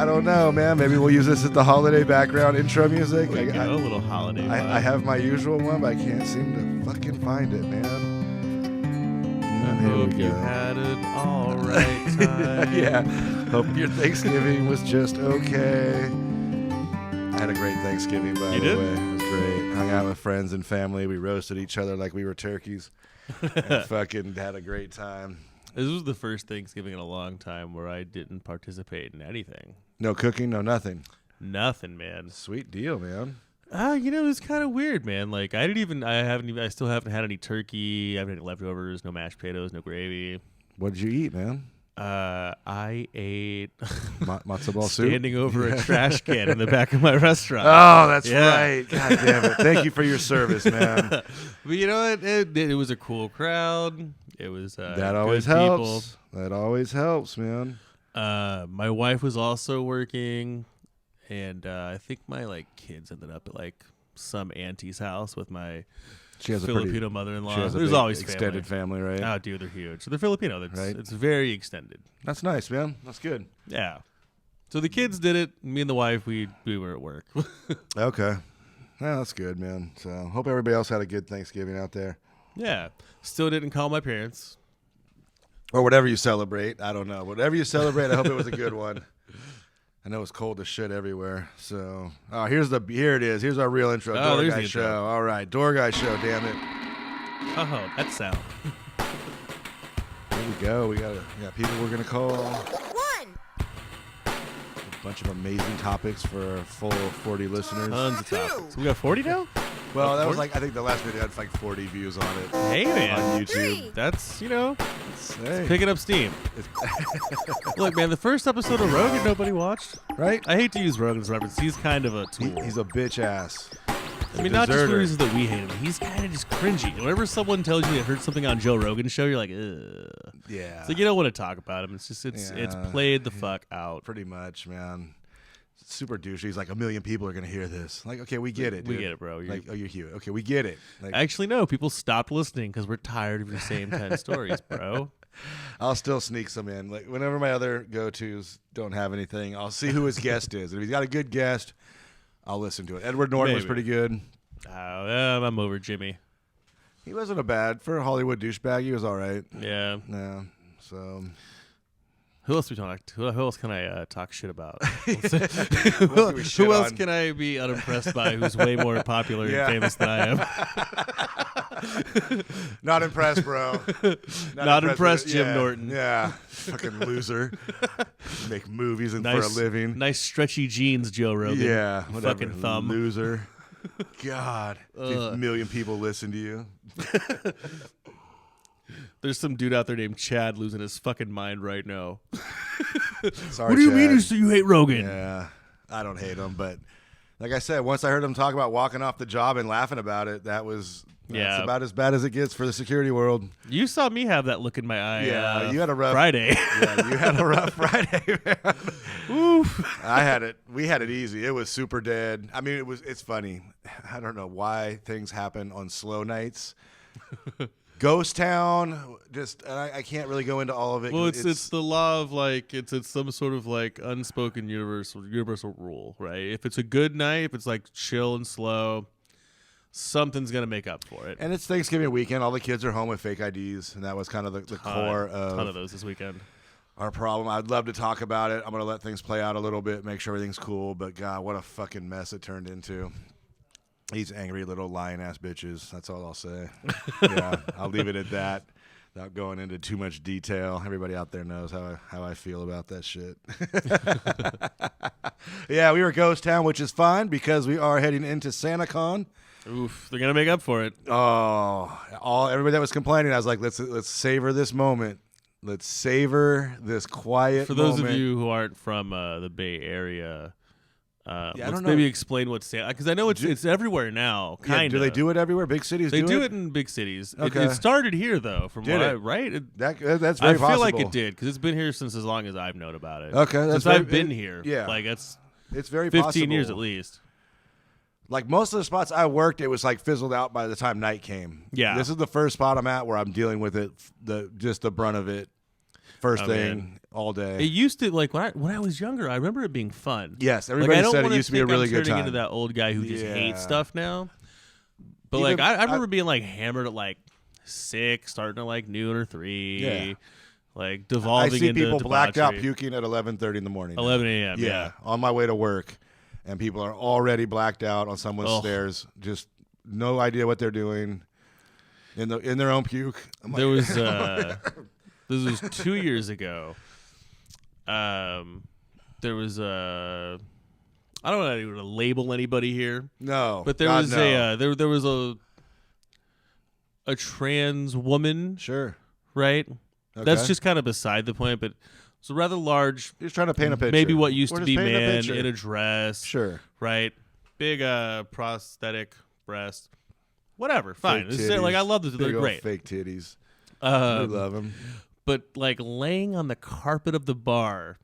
I don't know, man. Maybe we'll use this as the holiday background intro music. A little holiday. I have my usual one, but I can't seem to fucking find it, man. I hope you had an all right time. Yeah. Hope your Thanksgiving was just okay. I had a great Thanksgiving, by the way. It was great. Hung out with friends and family. We roasted each other like we were turkeys. And fucking had a great time. This was the first Thanksgiving in a long time where I didn't participate in anything. No cooking, no nothing. Nothing, man. Sweet deal, man. It was kind of weird, man. Like I still haven't had any turkey. I haven't had any leftovers, no mashed potatoes, no gravy. What did you eat, man? I ate matzo ball soup? Standing over a trash can in the back of my restaurant. Oh, that's right. God damn it. Thank you for your service, man. But you know what? It was a cool crowd. It was that always helps. People. That always helps, man. My wife was also working, and I think my kids ended up at some auntie's house with my Filipino mother-in-law. There's always extended family, right? Oh, dude, they're huge. So they're Filipino. Right? It's very extended. That's nice, man. That's good. Yeah. So the kids did it. Me and the wife, we were at work. Okay. Yeah, that's good, man. So hope everybody else had a good Thanksgiving out there. Yeah. Still didn't call my parents. Or whatever you celebrate. I don't know. Whatever you celebrate, I hope it was a good one. I know it's cold as shit everywhere. So, here it is. Here's our real intro. Door Guy Show. All right, Door Guy Show. Damn it. Oh, that sound. Here we go. We got people we're gonna call. One. A bunch of amazing topics for our full 40 listeners. Tons of topics. We got 40 now. Well, that was I think the last video had 40 views on it. Hey, man. On YouTube. 3. That's, it's picking up steam. Look, man, the first episode of Rogan nobody watched. Right? I hate to use Rogan's reference. He's kind of a tool. He's a bitch ass. I mean, not just for the reasons that we hate him. He's kind of just cringy. Whenever someone tells you they heard something on Joe Rogan's show, you're like, ugh. Yeah. So you don't want to talk about him. It's just, it's played the fuck out. Pretty much, man. Super douchey. He's like, 1 million people are going to hear this. Like, okay, we get it, dude. We get it, bro. You're huge. Okay, we get it. Actually, no. People stopped listening because we're tired of your same 10 stories, bro. I'll still sneak some in. Like, whenever my other go-tos don't have anything, I'll see who his guest is. If he's got a good guest, I'll listen to it. Edward Norton was pretty good. I'm over Jimmy. He wasn't for a Hollywood douchebag. He was all right. Yeah. Yeah. So... Who else can I talk shit about? Who else can I be unimpressed by who's way more popular and famous than I am? Not impressed, bro. Not impressed, Jim Norton. Yeah. Fucking loser. Make movies for a living. Nice stretchy jeans, Joe Rogan. Yeah. Fucking thumb. Loser. God. 1 million people listen to you. There's some dude out there named Chad losing his fucking mind right now. Sorry, what do you Chad. mean you hate Rogan? Yeah, I don't hate him, but like I said, once I heard him talk about walking off the job and laughing about it, that's about as bad as it gets for the security world. You saw me have that look in my eye. Yeah, you had a rough Friday. Yeah, you had a rough Friday, man. Oof. I had it. We had it easy. It was super dead. I mean, it's funny. I don't know why things happen on slow nights. Ghost Town, I can't really go into all of it. Well, it's the law of it's some sort of unspoken universal rule, right? If it's a good night, if it's chill and slow, something's gonna make up for it. And it's Thanksgiving weekend. All the kids are home with fake IDs, and that was kind of the core of ton of those this weekend. Our problem. I'd love to talk about it. I'm gonna let things play out a little bit, make sure everything's cool. But God, what a fucking mess it turned into. These angry little lion-ass bitches. That's all I'll say. Yeah, I'll leave it at that without going into too much detail. Everybody out there knows how I feel about that shit. Yeah, we were Ghost Town, which is fine because we are heading into SantaCon. Oof, they're going to make up for it. Oh, everybody that was complaining, I was like, let's savor this moment. Let's savor this quiet moment. For those of you who aren't from the Bay Area... let's maybe explain what Santa, because I know it's everywhere now. Kind of. Do they do it everywhere? Big cities. They do it in big cities. Okay. It started here though, from right? That's very possible. I feel like it did because it's been here since as long as I've known about it. Okay, since I've been here. Yeah, it's very 15 possible. years at least. Like most of the spots I worked, it was fizzled out by the time night came. Yeah, this is the first spot I'm at where I'm dealing with it, just the brunt of it. First thing all day. It used to, like, when I was younger, I remember it being fun. Yes, everybody said it used to be a really good time. I'm turning into that old guy who just hates stuff now. But even, I remember being like hammered at like 6, starting at like noon or 3. Yeah. Like devolving into I see people blacked out debauchery. puking at 11:30 in the morning. 11 a.m. Yeah. On my way to work, and people are already blacked out on someone's stairs. Just no idea what they're doing in their own puke. There was this was 2 years ago. There was I don't want to label anybody here. No, but there was there was a trans woman. Sure. Right. Okay. That's just kind of beside the point, but it's a rather large. You're trying to paint a picture. Maybe what used to be man in a dress. Sure. Right. Big prosthetic breast. Whatever. Fine. Like I love this. They're great. Fake titties. We love them. But like laying on the carpet of the bar,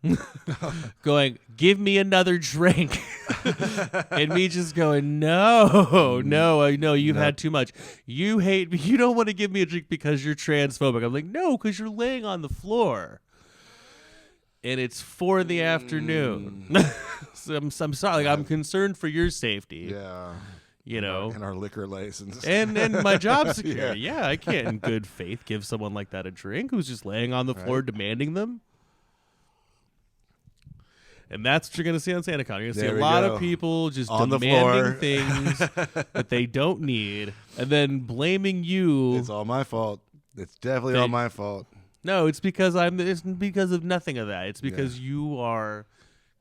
going, "Give me another drink," and me just going, "No, I know you've had too much. You hate me. You don't want to give me a drink because you're transphobic." I'm like, "No, because you're laying on the floor, and it's 4 p.m. So I'm sorry. Like, I'm concerned for your safety. Yeah. You know, and our liquor license, and my job security. Yeah, I can't, in good faith, give someone like that a drink who's just laying on the floor demanding them. And that's what you're going to see on SantaCon. You're going to see a lot of people just on demanding things that they don't need, and then blaming you. It's all my fault. It's definitely all my fault. No, it's because it's because of nothing of that. It's because you are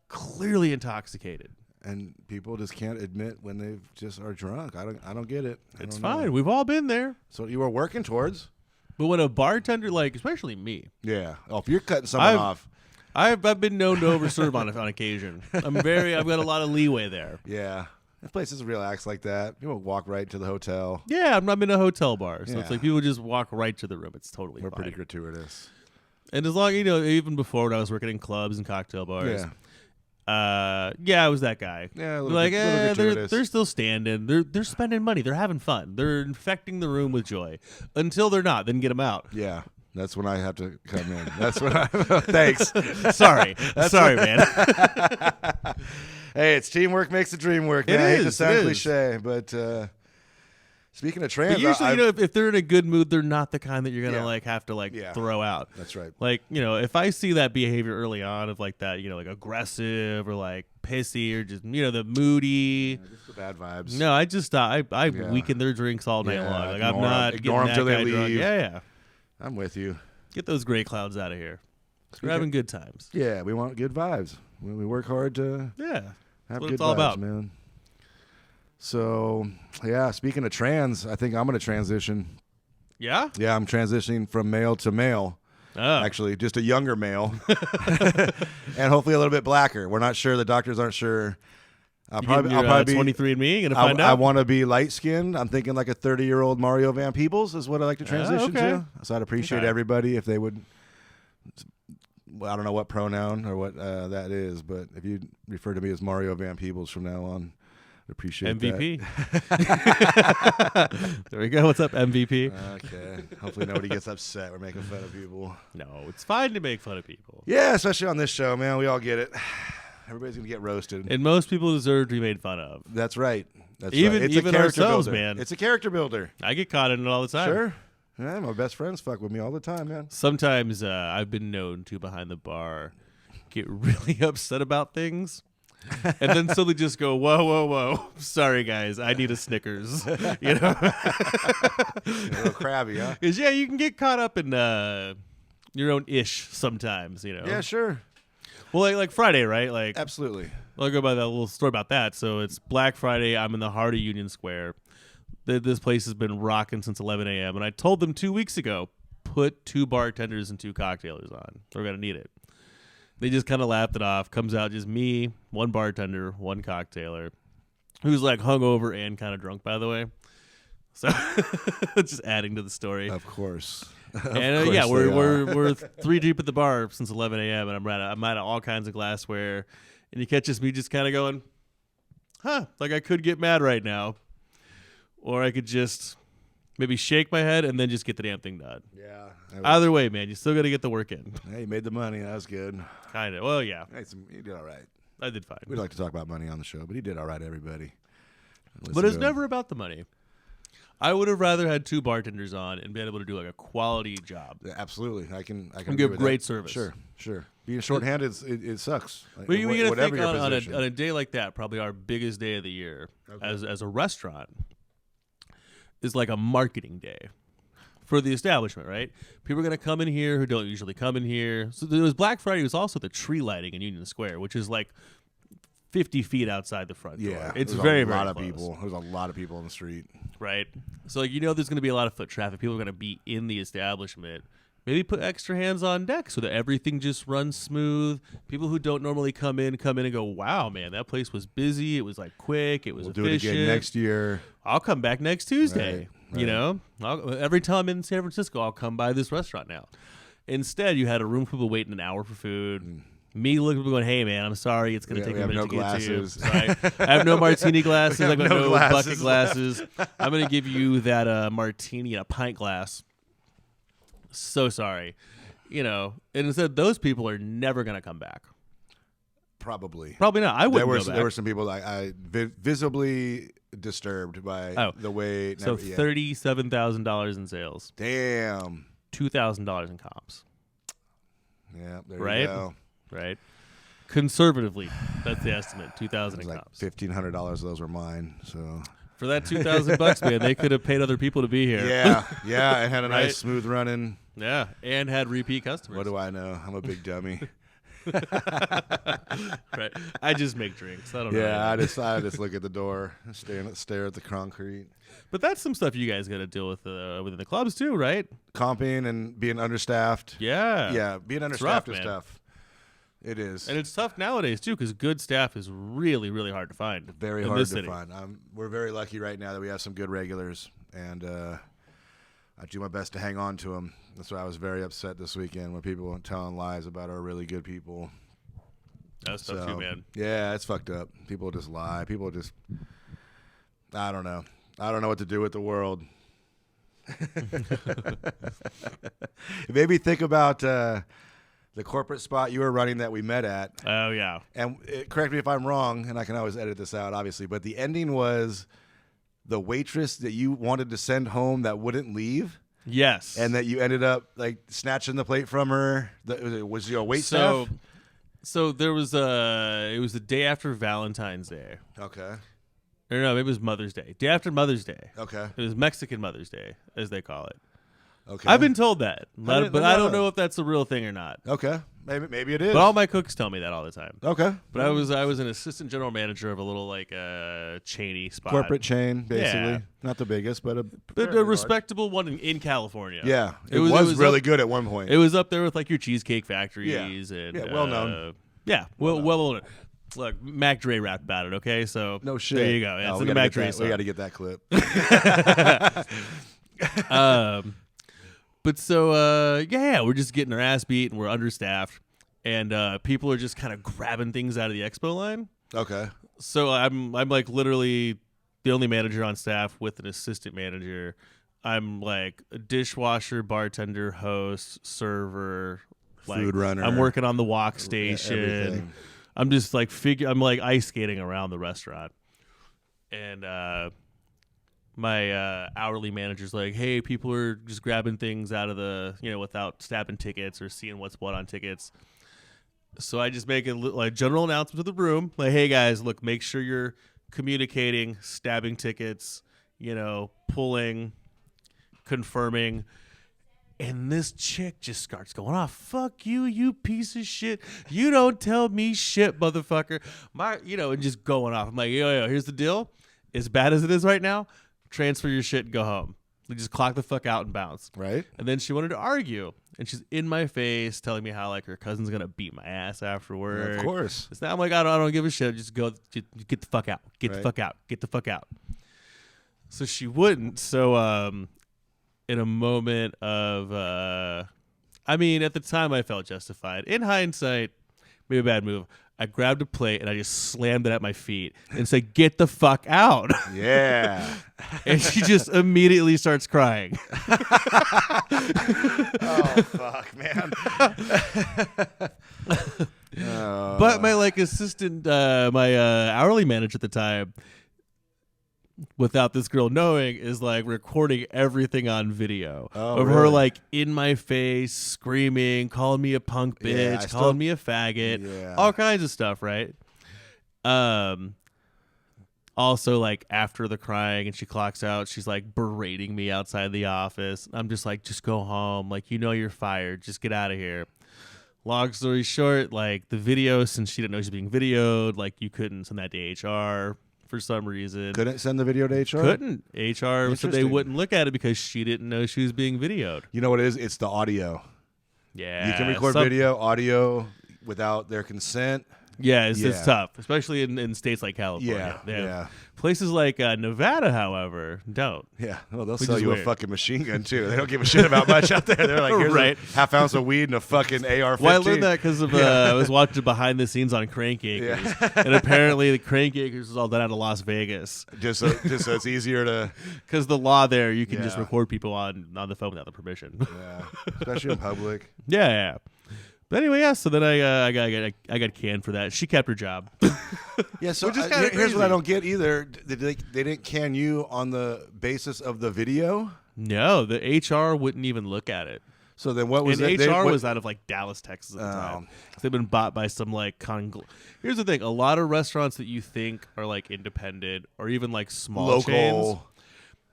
clearly intoxicated. And people just can't admit when they just are drunk. I don't get it. It's fine. We've all been there. So you were working towards. But when a bartender, like, especially me. Yeah. Oh, if you're cutting someone off. I've been known to overserve on occasion. I've got a lot of leeway there. Yeah. This place is relaxed like that. People walk right to the hotel. Yeah, I'm in a hotel bar. So it's like people just walk right to the room. It's totally fine. We're pretty gratuitous. And as long, even before when I was working in clubs and cocktail bars. Yeah. I was that guy. Yeah, they're still standing. They're spending money. They're having fun. They're infecting the room with joy. Until they're not, then get them out. Yeah, that's when I have to come in. That's when I. Thanks. Sorry, man. Hey, it's teamwork makes the dream work. Man. I hate to sound cliche, but speaking of trans, but usually, if they're in a good mood, they're not the kind that you're gonna have to throw out. That's right. Like, if I see that behavior early on of like that, like aggressive or like pissy or just the moody, just the bad vibes. No, I just I weaken their drinks all night long. Like I'm not ignore them till they leave. Drunk. Yeah, I'm with you. Get those gray clouds out of here. We're having good times. Yeah, we want good vibes. We work hard to have good it's all vibes, about, man. So, speaking of trans, I think I'm going to transition. Yeah? Yeah, I'm transitioning from male to male. Oh. Actually, just a younger male. And hopefully a little bit blacker. We're not sure. The doctors aren't sure. I'll probably be 23andMe. Gonna find out. I want to be light-skinned. I'm thinking like a 30-year-old Mario Van Peebles is what I like to transition to. So I'd appreciate everybody if they would. Well, I don't know what pronoun or what that is, but if you refer to me as Mario Van Peebles from now on, I'd appreciate MVP. There we go. What's up, MVP? Okay. Hopefully nobody gets upset. We're making fun of people. No, it's fine to make fun of people. Yeah, especially on this show, man. We all get it. Everybody's gonna get roasted, and most people deserve to be made fun of. That's right. It's even a character ourselves, builder. man. It's a character builder. I get caught in it all the time. Sure. Yeah, my best friends fuck with me all the time, man. Sometimes I've been known to behind the bar get really upset about things, and then suddenly just go, "Whoa! Sorry, guys, I need a Snickers." A little crabby, huh? Because you can get caught up in your own ish sometimes. Yeah, sure. Well, like Friday, right? Like absolutely. I'll go by that little story about that. So it's Black Friday. I'm in the heart of Union Square. This place has been rocking since 11 a.m. And I told them 2 weeks ago, put 2 bartenders and 2 cocktailers on. We're going to need it. They just kind of laughed it off. Comes out just me, 1 bartender, 1 cocktailer, who's like hungover and kind of drunk, by the way. So just adding to the story. Of course. And we're 3 deep at the bar since 11 a.m. and I'm out of all kinds of glassware. And you catches me just kind of going, like I could get mad right now. Or I could just Maybe shake my head and then just get the damn thing done. Yeah. Either way, man, you still got to get the work in. Hey, you made the money. That was good. Kind of. Well, yeah. He did all right. I did fine. We'd like to talk about money on the show, but he did all right, everybody. But it's never about the money. I would have rather had 2 bartenders on and been able to do like a quality job. Yeah, absolutely. I can give great service. Sure. Being shorthanded, it sucks. But you got to think on a day like that, probably our biggest day of the year as a restaurant is like a marketing day for the establishment, right? People are going to come in here who don't usually come in here. So there was Black Friday. It was also the tree lighting in Union Square, which is like 50 feet outside the front door. Yeah, it's very, very close. People. There's a lot of people on the street. Right. So like, there's going to be a lot of foot traffic. People are going to be in the establishment. Maybe put extra hands on deck so that everything just runs smooth. People who don't normally come in and go, wow, man, that place was busy. It was like quick. It was efficient. We'll do it again next year. I'll come back next Tuesday. Right. Every time I'm in San Francisco, I'll come by this restaurant now. Instead, you had a room full of people waiting an hour for food. Me looking at people going, hey, man, I'm sorry. It's going to take a minute to get to you. Sorry. I have no martini glasses. I've got no bucket glasses. I'm going to give you that martini in a pint glass. So sorry. And instead, those people are never going to come back. Probably not. I wouldn't go back. There were some people I visibly disturbed by the way. So $37,000 in sales. Damn. $2,000 in comps. Yeah, there you go. Right. Conservatively, that's the estimate. 2,000 in comps. $1,500 of those were mine. So for that $2,000, man, they could have paid other people to be here. Yeah, and had a nice smooth running. Yeah, and had repeat customers. What do I know? I'm a big dummy. Right. I just make drinks. I don't know. Yeah, I just look at the door, stare at the concrete. But that's some stuff you guys got to deal with within the clubs too, right? Comping and being understaffed. Yeah, being understaffed is tough. It is, and it's tough nowadays too because good staff is really, really hard to find. Very hard to find. We're very lucky right now that we have some good regulars, and I do my best to hang on to them. That's why I was very upset this weekend when people were telling lies about our really good people. That's tough too, man. Yeah, it's fucked up. People just lie. People just, I don't know. I don't know what to do with the world. It made me think about the corporate spot you were running that we met at. Oh, yeah. And correct me if I'm wrong, and I can always edit this out, obviously, but the ending was the waitress that you wanted to send home that wouldn't leave. Yes. And that you ended up like snatching the plate from her. Was your wait staff? So there was it was the day after Valentine's Day. Okay. Or no, maybe it was Mother's Day. Day after Mother's Day. Okay. It was Mexican Mother's Day, as they call it. Okay. I've been told that, but I don't know if that's a real thing or not. Okay. Maybe it is. But all my cooks tell me that all the time. Okay. But I was an assistant general manager of a little like chainy spot. Corporate chain, basically. Yeah. Not the biggest, but a respectable one in California. Yeah. It was really good at one point. It was up there with like your Cheesecake Factories and well known. Yeah, well known. Look, Mac Dre rapped about it, okay? So no shit. There you go. Yeah, it's like a Mac Dre song. We got to get that clip. But so, we're just getting our ass beat and we're understaffed. And people are just kind of grabbing things out of the expo line. Okay. So I'm like literally the only manager on staff with an assistant manager. I'm like a dishwasher, bartender, host, server. Food runner. I'm working on the walk station. Everything. I'm just like I'm like ice skating around the restaurant. And my hourly manager's like, hey, people are just grabbing things out of the, without stabbing tickets or seeing what's what on tickets. So I just make a general announcement to the room, like, hey, guys, look, make sure you're communicating, stabbing tickets, pulling, confirming. And this chick just starts going off. Fuck you, you piece of shit. You don't tell me shit, motherfucker. And just going off. I'm like, yo, here's the deal. As bad as it is right now, transfer your shit and go home. We just clock the fuck out and bounce. Right. And then she wanted to argue. And she's in my face telling me how like her cousin's going to beat my ass afterward. Yeah, of course. So I'm like, I don't give a shit. Just go, get the fuck out. Get the fuck out. Get the fuck out. So she wouldn't. So, in a moment of, at the time I felt justified. In hindsight, maybe a bad move. I grabbed a plate and I just slammed it at my feet and said, "Get the fuck out!" Yeah. And she just immediately starts crying. Oh fuck, man. But my assistant, my hourly manager at the time, without this girl knowing, is recording everything on video of her in my face, screaming, calling me a punk bitch, calling me a faggot, all kinds of stuff, right? Also, after the crying and she clocks out, she's berating me outside the office. I'm just just go home. You're fired. Just get out of here. Long story short, the video, since she didn't know she was being videoed, you couldn't send that to HR. For some reason, couldn't send the video to HR. Couldn't. HR said they wouldn't look at it because she didn't know she was being videoed. You know what it is? It's the audio. Yeah, you can record video, audio without their consent. Yeah, it's tough, especially in states like California. Yeah. Places like Nevada, however, don't. Yeah, well, they'll sell you a fucking machine gun too. They don't give a shit about much out there. They're like, here's a half ounce of weed and a fucking AR-15. Well, I learned that because of I was watching behind the scenes on Crank Acres, and apparently the Crank Acres is all done out of Las Vegas. Just so it's easier to, because the law there, you can just record people on the phone without the permission. Yeah, especially in public. Yeah. But anyway, so then I got canned for that. She kept her job. Yeah, so here's what I don't get either. They didn't can you on the basis of the video? No, the HR wouldn't even look at it. So then what was it? HR was out of Dallas, Texas at the time. They've been bought by some Here's the thing: a lot of restaurants that you think are independent or even small local chains,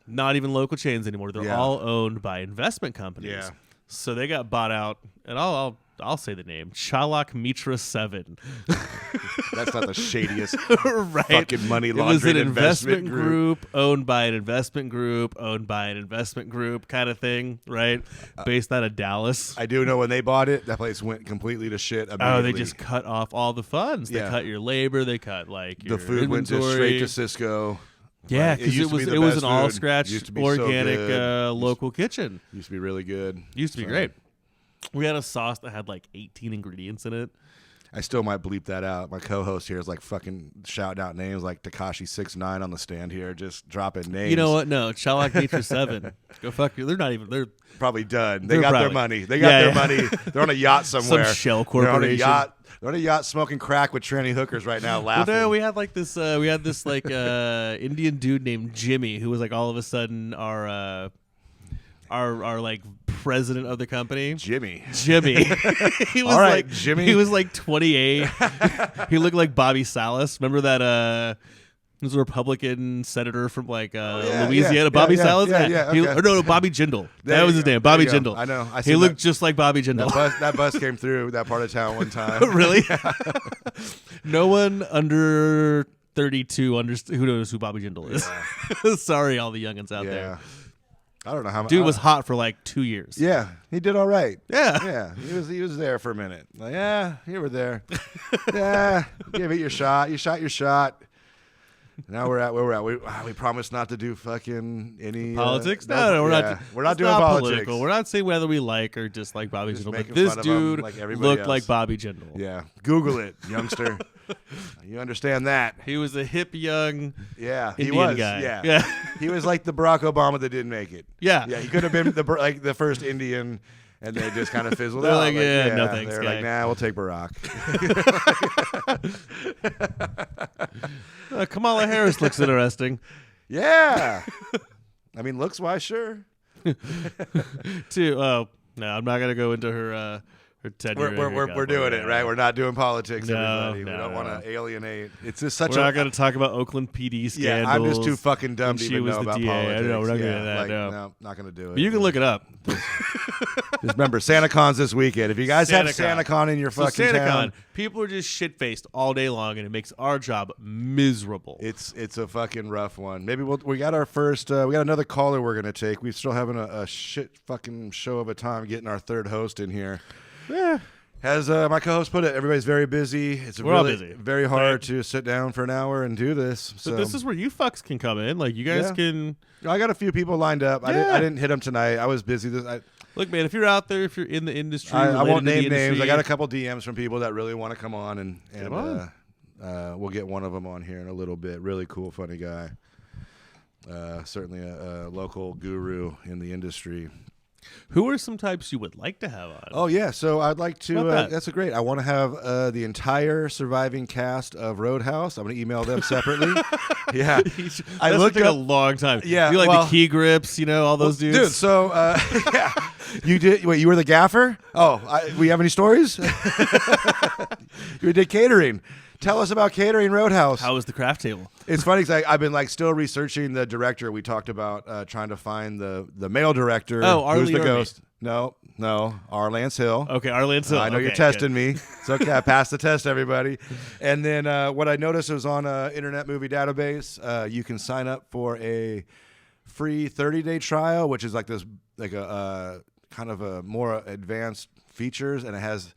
not even local chains anymore. They're all owned by investment companies. Yeah. So they got bought out, and I'll say the name, Chalak Mitra 7. That's not the shadiest fucking money laundering investment group owned by an investment group owned by an investment group kind of thing, right? Based out of Dallas. I do know when they bought it, that place went completely to shit immediately. Oh, they just cut off all the funds. They cut your labor. They cut your the food inventory. went just straight to Cisco. Yeah, because it was an all scratch organic local kitchen. Used to be really good. Used to be great. We had a sauce that had 18 ingredients in it. I still might bleep that out. My co-host here is fucking shouting out names like Tekashi 6ix9ine on the stand here, just dropping names. You know what? No, Chalak Nature 7. Go fuck you. They're not even. They're probably done. They got their money. They got their money. They're on a yacht somewhere. Some shell corporation. They're on a yacht smoking crack with tranny hookers right now, laughing. Well, no, we had this. We had this Indian dude named Jimmy who was all of a sudden our president of the company. Jimmy. He was all right, Jimmy. He was 28. He looked like Bobby Salas. Remember that he was a Republican senator from Louisiana. Bobby Salas? Yeah. Okay. No, Bobby Jindal. That was his name. Bobby Jindal. I know. He looked just like Bobby Jindal. That bus came through that part of town one time. Really? No one under 32 who knows who Bobby Jindal is. Yeah. Sorry, all the youngins out there. I don't know how much. Dude was hot for 2 years. Yeah, he did all right. Yeah. He was there for a minute. You were there. Yeah, give it your shot. You shot your shot. Now we're at where we're at. We promised not to do fucking any politics. No, we're not doing politics. Political. We're not saying whether we like or dislike Bobby Jindal. But this dude looked like Bobby Jindal. Yeah, Google it, youngster. You understand that? He was a hip young Indian guy. Yeah. He was like the Barack Obama that didn't make it. Yeah, he could have been the first Indian. And they just kind of fizzled They're out. No thanks, They're guy. nah, we'll take Barack. Kamala Harris looks interesting. Yeah. I mean, looks-wise, sure. No, I'm not going to go into her tenure. We're doing it, right? We're not doing politics, everybody. We don't want to alienate. It's just such We're not going to talk about Oakland PD scandals. Yeah, I'm just too fucking dumb to even know about DA. politics. No, we're not going to do that. No, not going to do it. But you can look it up. Just remember, SantaCon's this weekend. If you guys have SantaCon in your fucking town. People are just shit-faced all day long, and it makes our job miserable. It's a fucking rough one. Maybe we got our first. We got another caller we're going to take. We're still having a shit fucking show of a time getting our third host in here. Yeah. As my co-host put it, everybody's very busy. We're all busy. Very hard to sit down for an hour and do this. So this is where you fucks can come in. You guys can. I got a few people lined up. I didn't hit them tonight. I was busy. Look, man, if you're out there, if you're in the industry, I won't name names. Industry, I got a couple DMs from people that really want to come on, and we'll get one of them on here in a little bit. Really cool, funny guy. Certainly a local guru in the industry. Who are some types you would like to have on? Oh, yeah. So I'd like to. That? That's a great. I want to have the entire surviving cast of Roadhouse. I'm going to email them separately. Yeah. I looked at a long time. Yeah. You like the Key Grips, all those dudes? Dude, so, yeah. You did. Wait, you were the gaffer? Oh, we have any stories? You did catering. Tell us about Catering Roadhouse. How was the craft table? It's funny because I've been still researching the director. We talked about trying to find the male director. Oh, Arlie who's the Orme. ghost? No, R. Lance Hill. Okay, R. Lance Hill. I know okay, you're testing me. It's okay. I passed the test, everybody. And then what I noticed was on Internet Movie Database, you can sign up for a free 30-day trial, which is like a kind of a more advanced features, and it has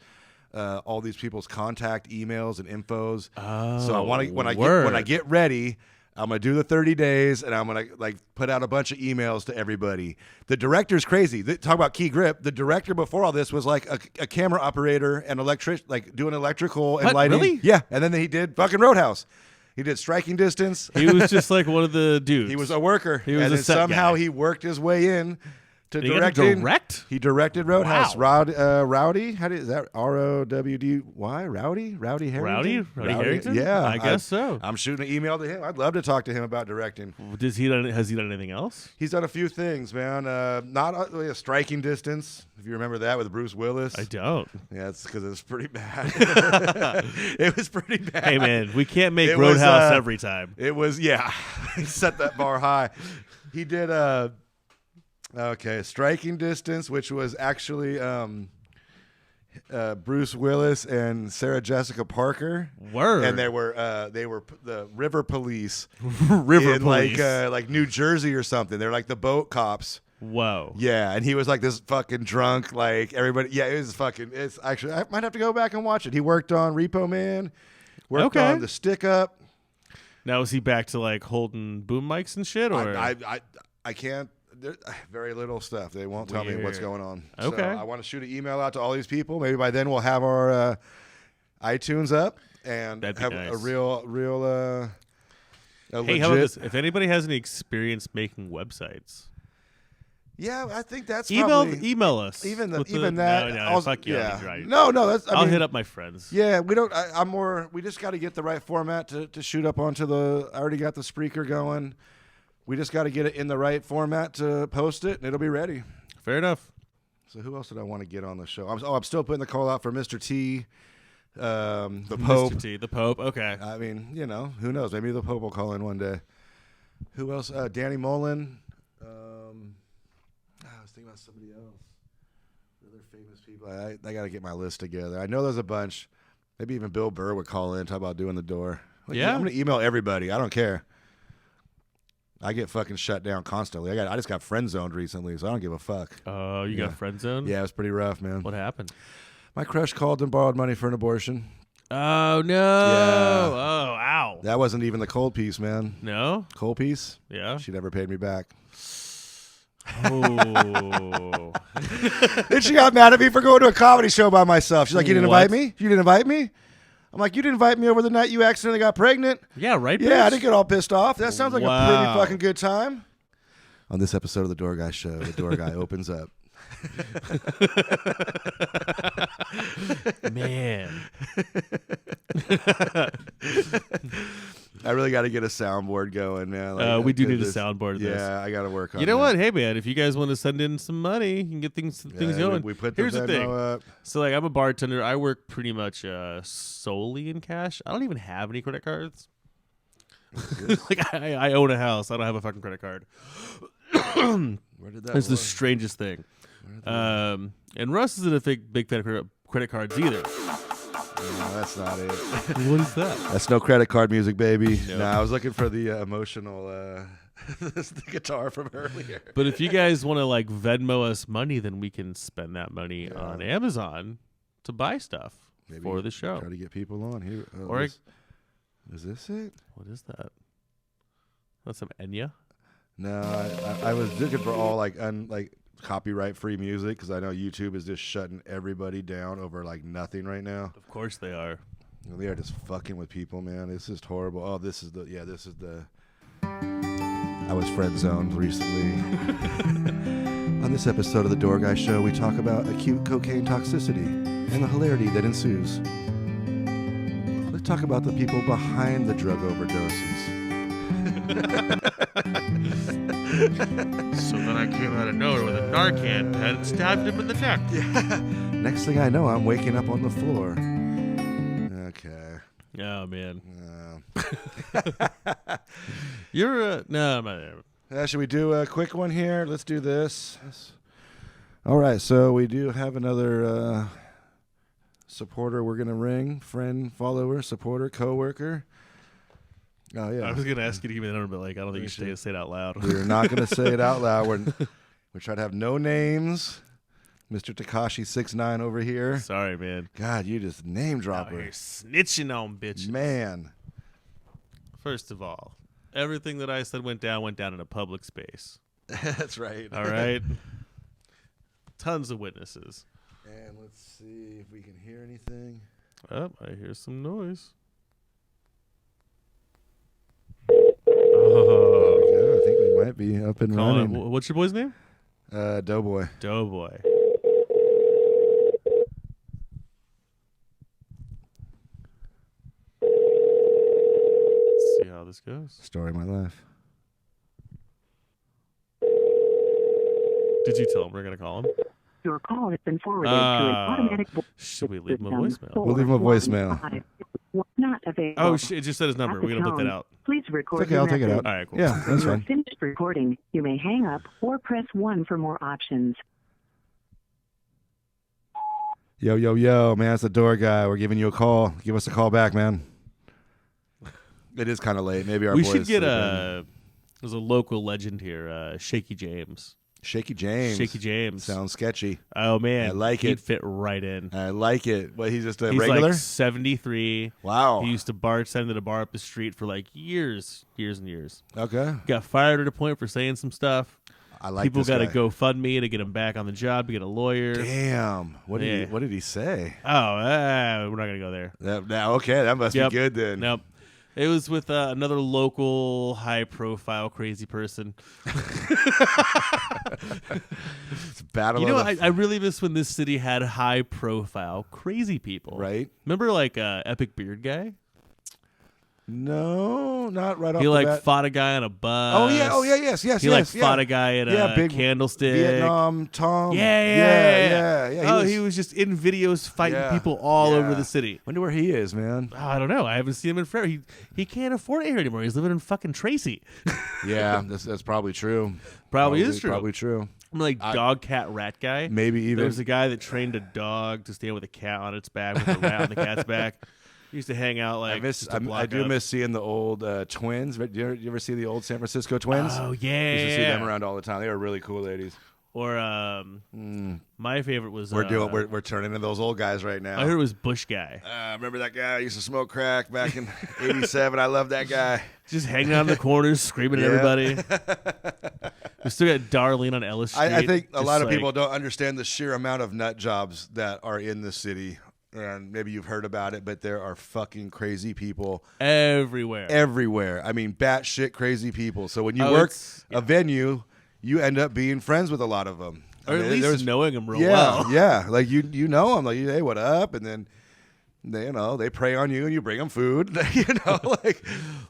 all these people's contact emails and infos. Oh, so I want to when I get ready, I'm gonna do the 30 days, and I'm gonna put out a bunch of emails to everybody. The director's crazy. Talk about key grip. The director before all this was like a camera operator and doing electrical and lighting. Really? Yeah, and then he did fucking Roadhouse. He did Striking Distance. He was just like one of the dudes. He was a worker. He was and a then set somehow guy. he worked his way in to Did he directing. direct? He directed Roadhouse. Wow. Rowdy? Is that ROWDY? Rowdy? Rowdy Harrington? Rowdy Harrington? Yeah. I guess so. I'm shooting an email to him. I'd love to talk to him about directing. Has he done anything else? He's done a few things, man. Not really a Striking Distance, if you remember that, with Bruce Willis. I don't. Yeah, it's because it was pretty bad. It was pretty bad. Hey, man, we can't make Roadhouse every time. It was, yeah. He set that bar high. He did Striking Distance, which was actually Bruce Willis and Sarah Jessica Parker. Word. And they were the river police. River in police. like New Jersey or something. They're like the boat cops. Whoa. Yeah, and he was like this fucking drunk, like everybody. Yeah, it's actually, I might have to go back and watch it. He worked on Repo Man, worked on The Stick Up. Now is he back to like holding boom mics and shit, or I can't. There's very little stuff. They won't tell me what's going on. Okay. So I want to shoot an email out to all these people. Maybe by then we'll have our iTunes up and have nice. a real hey, legit. how about this? If anybody has any experience making websites, yeah, I think that's email that. us. No, fuck you. Yeah. No, that's. I'll hit up my friends. Yeah, we don't. I'm more. We just got to get the right format to shoot up onto the. I already got the Spreaker going. We just got to get it in the right format to post it, and it'll be ready. Fair enough. So who else did I want to get on the show? I'm still putting the call out for Mr. T, the Pope. Mr. T, the Pope. Okay. I mean, who knows? Maybe the Pope will call in one day. Who else? Danny Mullen. I was thinking about somebody else. Other famous people. I got to get my list together. I know there's a bunch. Maybe even Bill Burr would call in, talk about doing the door. Yeah. I'm going to email everybody. I don't care. I get fucking shut down constantly. I just got friend zoned recently, so I don't give a fuck. Oh, you got friend zone? Yeah, it was pretty rough, man. What happened? My crush called and borrowed money for an abortion. Oh, no. Yeah. Oh, ow. That wasn't even the cold piece, man. No? Cold piece? Yeah. She never paid me back. Oh. Then she got mad at me for going to a comedy show by myself. She's like, you didn't invite me? You didn't invite me? I'm like, you didn't invite me over the night you accidentally got pregnant? Yeah, right, bitch? Yeah, I didn't get all pissed off. That sounds like a pretty Wow. fucking good time. On this episode of The Door Guy Show, the door guy opens up. Man. I really got to get a soundboard going, man. We do need a soundboard. Yeah, I got to work on it. You know what? Hey, man, if you guys want to send in some money, you can get things going. We put Here's the thing. up. So, like, I'm a bartender. I work pretty much solely in cash. I don't even have any credit cards. Like, I own a house. I don't have a fucking credit card. Where did that It's the strangest thing. And Russ isn't a big fan of credit cards either. No, that's not it. What is that? That's no credit card music, baby. Nope. No, I was looking for the emotional the guitar from earlier. But if you guys want to like Venmo us money, then we can spend that money on Amazon to buy stuff for the show. Try to get people on here. Is this it? What is that? That's some Enya. No, I was looking for all like copyright-free music because I know YouTube is just shutting everybody down over like nothing right now. Of course they are. They are just fucking with people, man. It's just horrible. Oh, this is the. I was friend zoned recently. On this episode of the Door Guy Show, we talk about acute cocaine toxicity and the hilarity that ensues. Let's talk about the people behind the drug overdoses. So then I came out of nowhere with a Narcan pen and stabbed him in the neck. Yeah. Next thing I know, I'm waking up on the floor. Okay. Oh, man. You're no, I'm not there. Should we do a quick one here? Let's do this. All right, so we do have another supporter we're going to ring. Friend, follower, supporter, coworker. Oh, yeah. I was going to ask you to give me the number, but like I don't think you should say it out loud. We're not going to say it out loud. We're trying to have no names. Mr. Takashi69 over here. Sorry, man. God, you just name dropper. You're snitching on bitches. Man. First of all, everything that I said went down in a public space. That's right. All right. Tons of witnesses. And let's see if we can hear anything. Oh, I hear some noise. Oh, I think we might be up and running. What's your boy's name? Doughboy. Doughboy. Let's see how this goes. Story of my life. Did you tell him we're going to call him? Your call has been forwarded to an automatic voice. Should we leave him a voicemail? We'll leave him a voicemail. Not available. Oh, it just said his number. We're going to put that out. Please record It's okay, I'll take it out. All right, cool. Yeah, that's When you fine. are finished recording, you may hang up or press 1 for more options. Yo, man, it's the Door Guy. We're giving you a call. Give us a call back, man. It is kind of late. Maybe our We boys should get sleeping. there's a local legend here, Shaky James. Shaky James. Shaky James. Sounds sketchy. Oh, man. I like He'd it. fit right in. I like it. Well, he's just a He's regular? like 73. Wow. He used to bartend at a bar up the street for like years and years. Okay. Got fired at a point for saying some stuff. I like People this got to guy. go fund me to get him back on the job, to get a lawyer. Damn. What did he say? Oh, we're not going to go there. Okay, that must Yep. be good then. Nope. It was with another local high-profile crazy person. It's battle You know, of the I really miss when this city had high-profile crazy people. right? Remember, like, Epic Beard Guy? No, not right off He the like bat. fought a guy on a bus. Oh yes. He like fought a guy at a big candlestick. Vietnam Tom. Yeah. He Oh, was, he was just in videos fighting Yeah, people all yeah. over the city. Wonder where he is, man. Oh, I don't know. I haven't seen him in forever. He can't afford air anymore. He's living in fucking Tracy. Yeah, that's probably true. Probably is true. Probably true. I'm like dog, cat, rat guy. Maybe even There was a guy that trained a dog to stand with a cat on its back with a rat on the cat's back. He used to hang out like I do miss seeing the old twins. But you ever see the old San Francisco twins? Oh yeah. Used to see them around all the time. They were really cool ladies. Or my favorite was We're turning into those old guys right now. I heard it was Bush Guy. Remember that guy? I used to smoke crack back in '87. I love that guy. Just hanging out in the corners, screaming at everybody. We still got Darlene on Ellis Street. I think a just lot of like- people don't understand the sheer amount of nut jobs that are in the city. And maybe you've heard about it, but there are fucking crazy people everywhere. everywhere. I mean, batshit crazy people. So when you Oh, work it's- a venue, you end up being friends with a lot of them. Or at least knowing them real yeah, well. Yeah, like you know them. Like, hey, what up? And then they prey on you and you bring them food. Like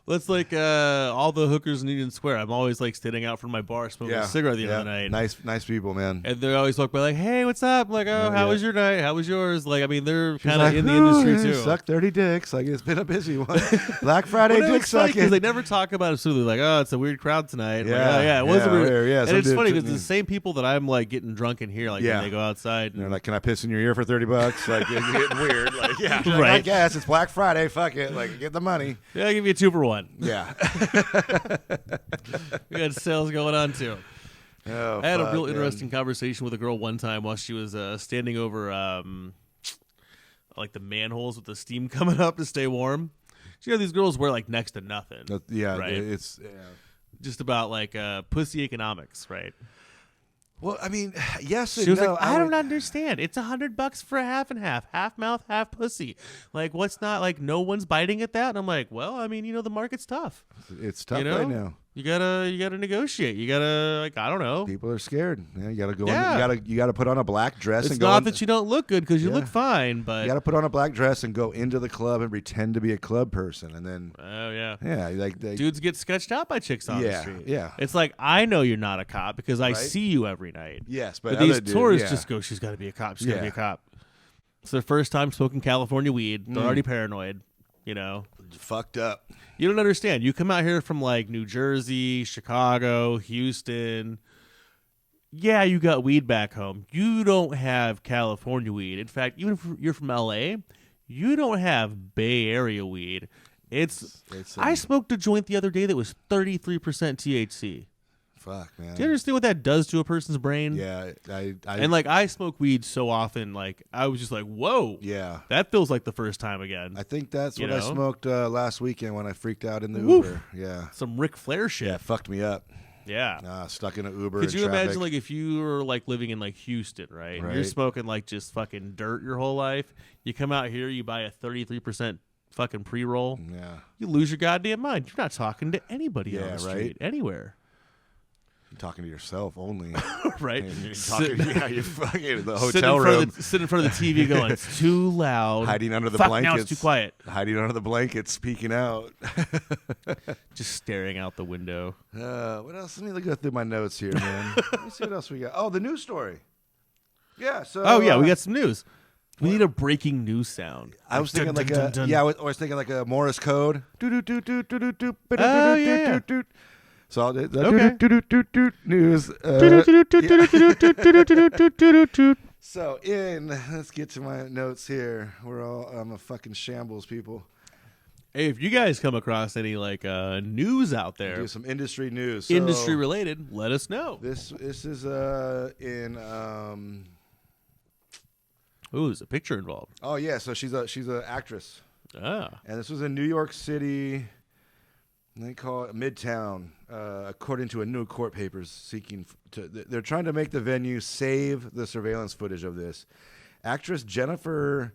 That's like all the hookers in Union Square. I'm always like standing out from my bar smoking a cigarette the other night. Nice people, man. And they always walk by like, hey, what's up? I'm like, oh, how was your night? How was yours? Like, I mean, they're kind of Like, in the industry too. Suck 30 dicks. Like, it's been a busy one. Black Friday dick Because sucking. they never talk about it. So they're like, oh, it's a weird crowd tonight. Yeah, Like, oh, yeah, it was yeah, a weird. weird, yeah, and some it's dude funny because took- the same people that I'm like getting drunk in here, like Yeah. when they go outside. And they're like, can I piss in your ear for $30? Like, it's getting weird. Like, yeah, like, I Right. guess it's Black Friday. Fuck it. Like, get the money. Yeah, I'll give you a 2 for 1. Yeah. We got sales going on too. Oh, I had a fuck, real man. interesting conversation with a girl one time while she was standing over like the manholes with the steam coming up to stay warm. You know, these girls wear like next to nothing. Yeah, right? it's Just about like pussy economics, right? Well, I mean, yes and She was no. like, I don't understand. It's $100 for a half and half mouth, half pussy. Like, what's not like? No one's biting at that. And I'm like, well, I mean, the market's tough. It's tough right now. You gotta negotiate. You gotta I don't know. People are scared. Yeah, you gotta go. Yeah. You gotta put on a black dress. It's and go not that you don't look good because you look fine, but you gotta put on a black dress and go into the club and pretend to be a club person, and then oh yeah, like dudes get sketched out by chicks on the street. Yeah, it's like I know you're not a cop because I see you every night. Yes, but these tourists just go, she's got to be a cop. She's got to be a cop. It's their first time smoking California weed. They're already paranoid. Fucked up. You don't understand. You come out here from like New Jersey, Chicago, Houston. Yeah, you got weed back home. You don't have California weed. In fact, even if you're from LA, you don't have Bay Area weed. I smoked a joint the other day that was 33% THC. Fuck, man. Do you understand what that does to a person's brain? Yeah, I smoke weed so often, like I was just like, whoa, yeah, that feels like the first time again. I think that's what I smoked last weekend when I freaked out in the Woof. Uber. Yeah, some Ric Flair shit. Yeah, fucked me up. Yeah, stuck in an Uber. Could you traffic. imagine like if you were like living in like Houston, right? You're smoking like just fucking dirt your whole life. You come out here, you buy a 33% fucking pre-roll. Yeah, you lose your goddamn mind. You're not talking to anybody on the street anywhere. You're talking to yourself only, right? You're fucking in the hotel room. Sitting in front of the TV going, it's too loud. Hiding under the blankets. Now it's too quiet. Hiding under the blankets, peeking out. Just staring out the window. What else? Let me go through my notes here, man. Let me see what else we got. Oh, the news story. Yeah, so... Oh, yeah, we got some news. We need a breaking news sound. I was thinking like a... Yeah, I was thinking like a Morse code. Oh, yeah. So news. So let's get to my notes here. I'm a fucking shambles, people. Hey, if you guys come across any like news out there, do some industry news, industry related, let us know. This is in Ooh, there's a picture involved. Oh yeah, so she's an actress. Ah, and this was in New York City. They call it Midtown, according to a new court papers they're trying to make the venue save the surveillance footage of this. Actress Jennifer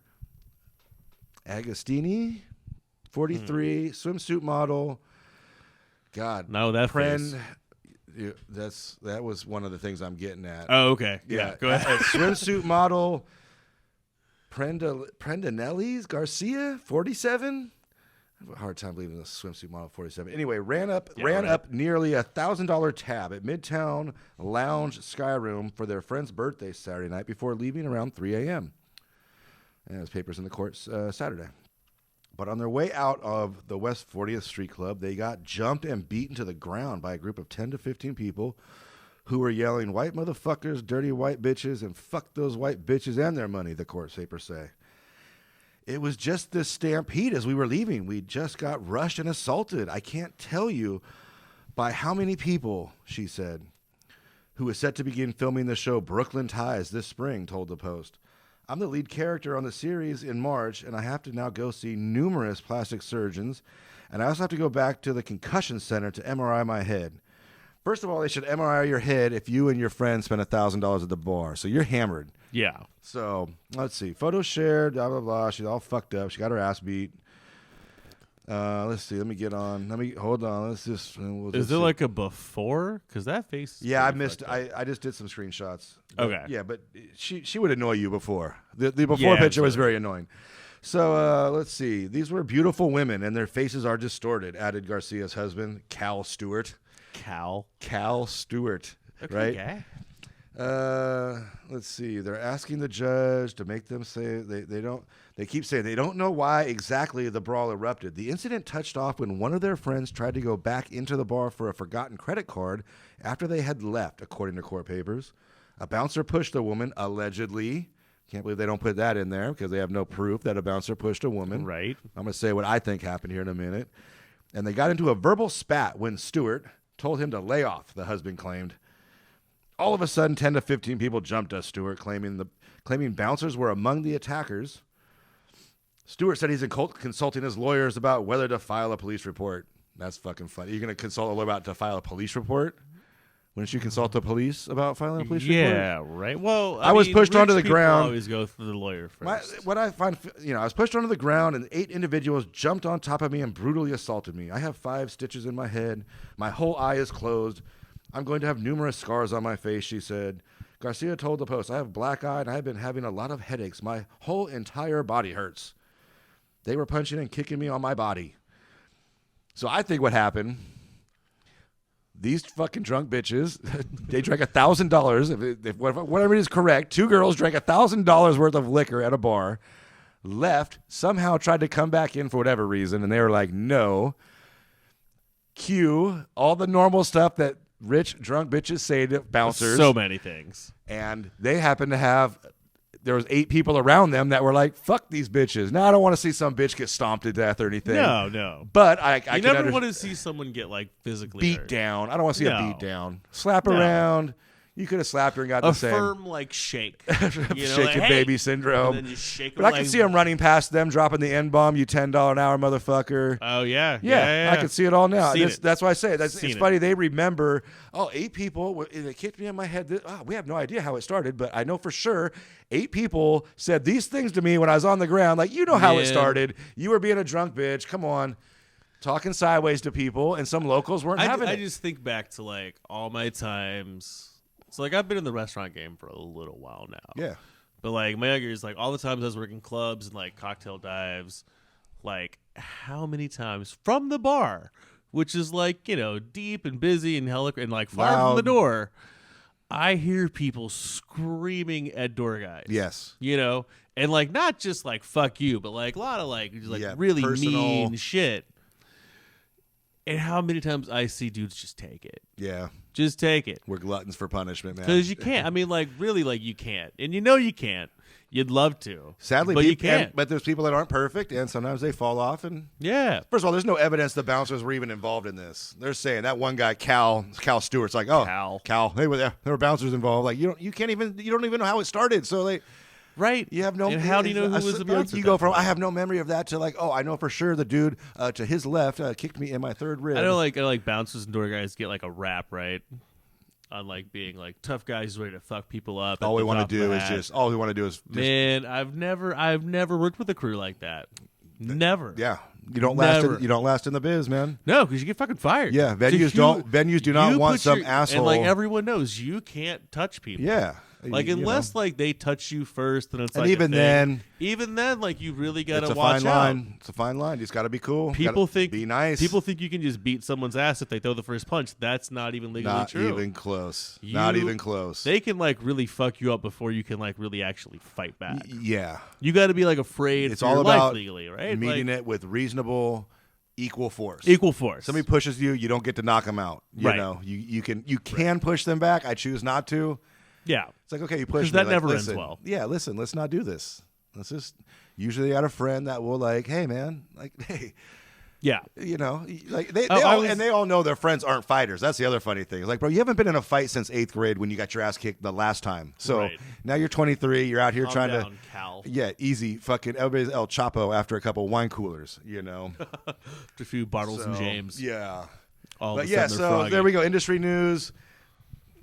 Agostini, 43, swimsuit model. God, no, that face. That was one of the things I'm getting at. Oh, okay. Yeah, go ahead. Swimsuit model Prenda Garcia, 47. I have a hard time believing this swimsuit model 47. Anyway, ran up nearly $1,000 tab at Midtown Lounge Sky Room for their friend's birthday Saturday night before leaving around 3 a.m. And there's papers in the courts Saturday. But on their way out of the West 40th Street Club, they got jumped and beaten to the ground by a group of 10 to 15 people who were yelling, "White motherfuckers, dirty white bitches, and fuck those white bitches and their money," the court papers say. It was just this stampede as we were leaving. We just got rushed and assaulted. I can't tell you by how many people, she said, who is set to begin filming the show Brooklyn Ties this spring, told the Post. I'm the lead character on the series in March, and I have to now go see numerous plastic surgeons, and I also have to go back to the concussion center to MRI my head. First of all, they should MRI your head if you and your friend spend $1,000 at the bar. So you're hammered. Yeah. So let's see. Photos shared, blah, blah, blah. She's all fucked up. She got her ass beat. Let's see. Let me get on. Hold on. Let's just. Is there like a before? Because that face. Yeah, I missed. I just did some screenshots. Okay. Yeah, but she would annoy you before. The before picture was very annoying. So let's see. These were beautiful women, and their faces are distorted, added Garcia's husband, Cal Stewart. Cal Stewart. Okay, right? Okay. Let's see. They're asking the judge to make them say they keep saying they don't know why exactly the brawl erupted. The incident touched off when one of their friends tried to go back into the bar for a forgotten credit card after they had left, according to court papers. A bouncer pushed the woman, allegedly. Can't believe they don't put that in there because they have no proof that a bouncer pushed a woman. Right. I'm going to say what I think happened here in a minute. And they got into a verbal spat when Stewart told him to lay off, the husband claimed. All of a sudden, 10 to 15 people jumped us, Stewart, claiming bouncers were among the attackers. Stewart said he's consulting his lawyers about whether to file a police report. That's fucking funny. You're going to consult a lawyer about to file a police report? Wouldn't you consult the police about filing a police report? Yeah, right. Well, I was pushed onto the ground. Always go through the lawyer first. What I find, I was pushed onto the ground, and 8 individuals jumped on top of me and brutally assaulted me. I have 5 stitches in my head. My whole eye is closed. I'm going to have numerous scars on my face, she said. Garcia told the Post, I have black eye, and I have been having a lot of headaches. My whole entire body hurts. They were punching and kicking me on my body. So I think what happened, these fucking drunk bitches, they drank $1,000. If whatever is correct, 2 girls drank $1,000 worth of liquor at a bar, left, somehow tried to come back in for whatever reason, and they were like, no. Cue all the normal stuff that rich drunk bitches say to bouncers. So many things. And they happened to have, there was 8 people around them that were like, fuck these bitches. Now I don't want to see some bitch get stomped to death or anything. No. But I you never want to see someone get like physically beat hurt. down. I don't want to see a beat down. Slap around. You could have slapped her and got the same. A firm like shake. Shaking baby syndrome. And then you shake but I can see them running past them, dropping the N-bomb, you $10 an hour motherfucker. Oh, yeah. Yeah. I can see it all now. That's why I say it. It's funny. They remember, 8 people, they kicked me in my head. We have no idea how it started, but I know for sure 8 people said these things to me when I was on the ground. Like, you know how it started. You were being a drunk bitch. Come on. Talking sideways to people, and some locals weren't having it. I just think back to, like, all my times. So, like, I've been in the restaurant game for a little while now. Yeah. But, like, my younger is, like, all the times I was working clubs and, like, cocktail dives, like, how many times from the bar, which is, like, deep and busy and like, far from the door, I hear people screaming at door guys. Yes. And, like, not just, like, fuck you, but, like, a lot of, like, really personal mean shit. And how many times I see dudes just take it. Yeah. Just take it. We're gluttons for punishment, man. Because you can't. I mean, like, really, like, you can't. And you can't. You'd love to. Sadly, but you can't. But there's people that aren't perfect, and sometimes they fall off. And yeah. First of all, there's no evidence the bouncers were even involved in this. They're saying that one guy, Cal Stewart's like, Cal, they were there. There were bouncers involved. Like, you don't even know how it started. So they. Right. You have no. And how do you know who was the bouncer? You go from I have no memory of that to like, I know for sure the dude to his left kicked me in my third rib. I know like bouncers and door guys get like a rap, right? On like being like tough guys ready to fuck people up. All we want to do is man. I've never worked with a crew like that. Never. Yeah. You don't last in the biz, man. No, because you get fucking fired. Yeah, venues do not want some asshole. And like everyone knows, you can't touch people. Yeah. Like unless like they touch you first, then it's and like even then like you really gotta watch out. It's a fine line. You just gotta be cool. People think be nice. People think you can just beat someone's ass if they throw the first punch. That's not even legally true. Not even close. Not even close. They can like really fuck you up before you can like really actually fight back. Yeah. You got to be like afraid. It's for all your about life legally, right? Meeting it with reasonable. Equal force. Somebody pushes you don't get to knock them out. You know, you can push them back. I choose not to. Yeah. It's like, okay, you push me. That like, never ends well. Yeah, listen, let's not do this. Let's just, usually they got a friend that will like, hey, man, like, hey. Yeah. Like they all know their friends aren't fighters. That's the other funny thing. It's like, bro, you haven't been in a fight since 8th grade when you got your ass kicked the last time. So now you're 23. You're out here Calm trying down, to. Cal. Yeah, easy. Fucking everybody's El Chapo after a couple wine coolers, a few bottles and James. Yeah. So there we go. Industry news.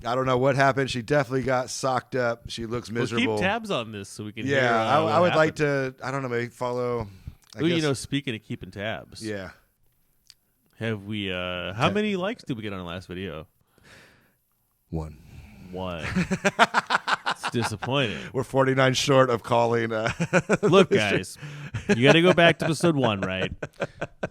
I don't know what happened. She definitely got socked up. She looks miserable. We'll keep tabs on this so we can. Yeah, hear, I would like to. I don't know. Maybe follow. Speaking of keeping tabs. Yeah. Have we? How many likes did we get on our last video? 1. It's disappointing. We're 49 short of calling. Look, guys, you got to go back to episode 1, right?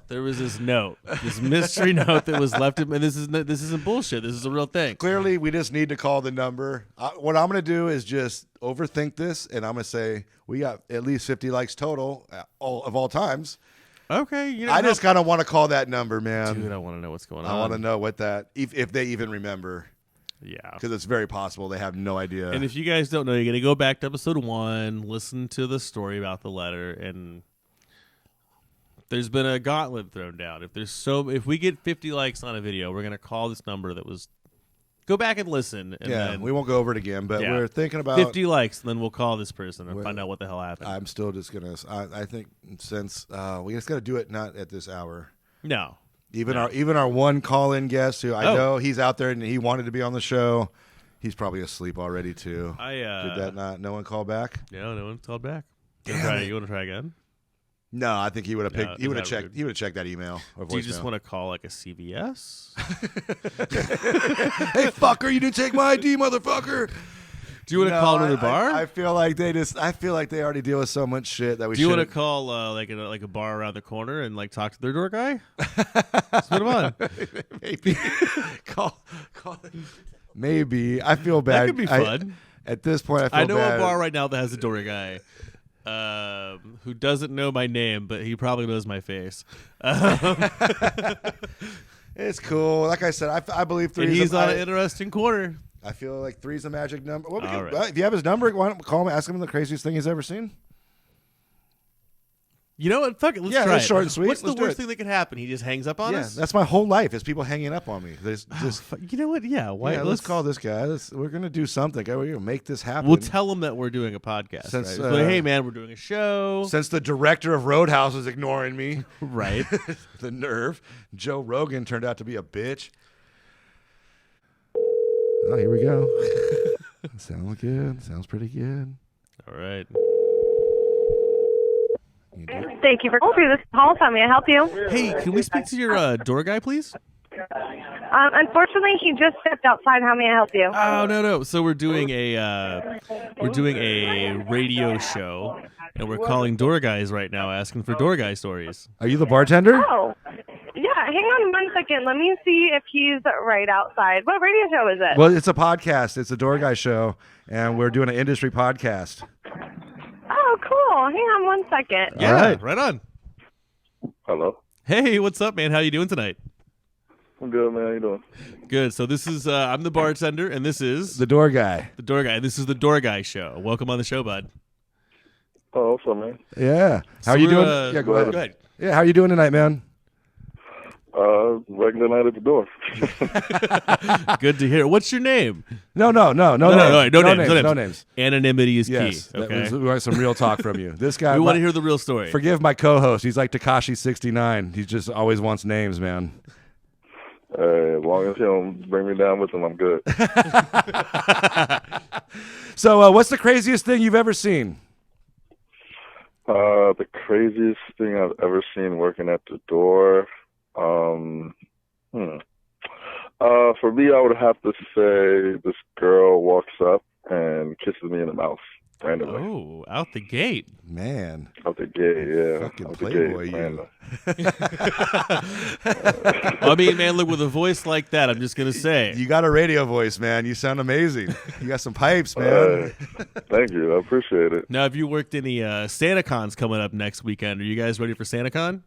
There was this note, this mystery note that was left. And this isn't bullshit. This is a real thing. Clearly, we just need to call the number. What I'm going to do is just overthink this, and I'm going to say we got at least 50 likes total of all times. Okay, I just kind of want to call that number, man. Dude, I want to know what's going on. I want to know what that, if they even remember. Yeah. Because it's very possible they have no idea. And if you guys don't know, you're going to go back to episode 1, listen to the story about the letter, and there's been a gauntlet thrown down. If we get 50 likes on a video, we're going to call this number that was. Go back and listen. And then, we won't go over it again, but we're thinking about 50 likes, and then we'll call this person and find out what the hell happened. I'm still just going to. I think since we just got to do it not at this hour. No. Even our one call-in guest who I know he's out there and he wanted to be on the show. He's probably asleep already too. Did that not? No one called back? Yeah, no one called back. You want to try again? No, I think he would have picked. No, he would have checked. rude? He would have checked that email. Or Do you just want to call like a CVS? Hey, fucker! You didn't take my ID, motherfucker. Do you want to call another bar? I feel like they already deal with so much shit that we. Do you want to call like a bar around the corner and like talk to their door guy? Let's put him on. Maybe call. Maybe I feel bad. That could be fun. At this point, I know a bar right now that has a door guy. Who doesn't know my name, but he probably knows my face. It's cool. Like I said, I believe 3 and is he's on an interesting corner. I feel like 3 is a magic number. Well, Right. If you have his number, why don't call him, ask him the craziest thing he's ever seen. You know what? Fuck it. Let's try it's it. short and sweet. What's Let's the do worst it. thing that could happen? He just hangs up on us? That's my whole life is people hanging up on me. There's just You know what? Yeah. Why? yeah, let's call this guy. We're gonna do something. We're gonna make this happen. We'll tell him that we're doing a podcast. Since, right? Like, hey, man, we're doing a show. Since the director of Roadhouse is ignoring me, Right. the nerve. Joe Rogan turned out to be a bitch. Oh, here we go. Sounds good. Sounds pretty good. All right. Thank you for calling through this call. How may I help you? Hey, can we speak to your door guy, please? Unfortunately, he just stepped outside. How may I help you? Oh no. So we're doing a radio show, and we're calling door guys right now, asking for door guy stories. Are you the bartender? Oh, yeah. Hang on 1 second. Let me see if he's right outside. What radio show is it? Well, it's a podcast. It's a door guy show, and we're doing an industry podcast. Oh, cool. Hang on 1 second. Yeah, All right. right on. Hello. Hey, what's up, man? How you doing tonight? I'm good, man. How you doing? Good. So this is I'm the bartender, and this is The door guy. the door guy. This is the door guy show. Welcome on the show, bud. Oh, what's up, man? Yeah. How So are you we're, doing? Yeah, go ahead. Go ahead. Yeah, how are you doing tonight, man? Regular night at the door. Good to hear. What's your name? No names. No names. Anonymity is Yes. key. Okay. We want some real talk from you. This guy. We want to hear the real story. Forgive my co-host. He's like Tekashi69. He just always wants names, man. As long as he don't bring me down with him, I'm good. So, what's the craziest thing you've ever seen? The craziest thing I've ever seen working at the door. For me, I would have to say this girl walks up and kisses me in the mouth randomly. Oh, out the gate. Man. Out the gate, yeah. Fucking Out the playboy, gate, you. I mean, man, look, with a voice like that, I'm just going to say. You got a radio voice, man. You sound amazing. You got some pipes, man. Thank you. I appreciate it. Now, have you worked any SantaCons coming up next weekend? Are you guys ready for SantaCon?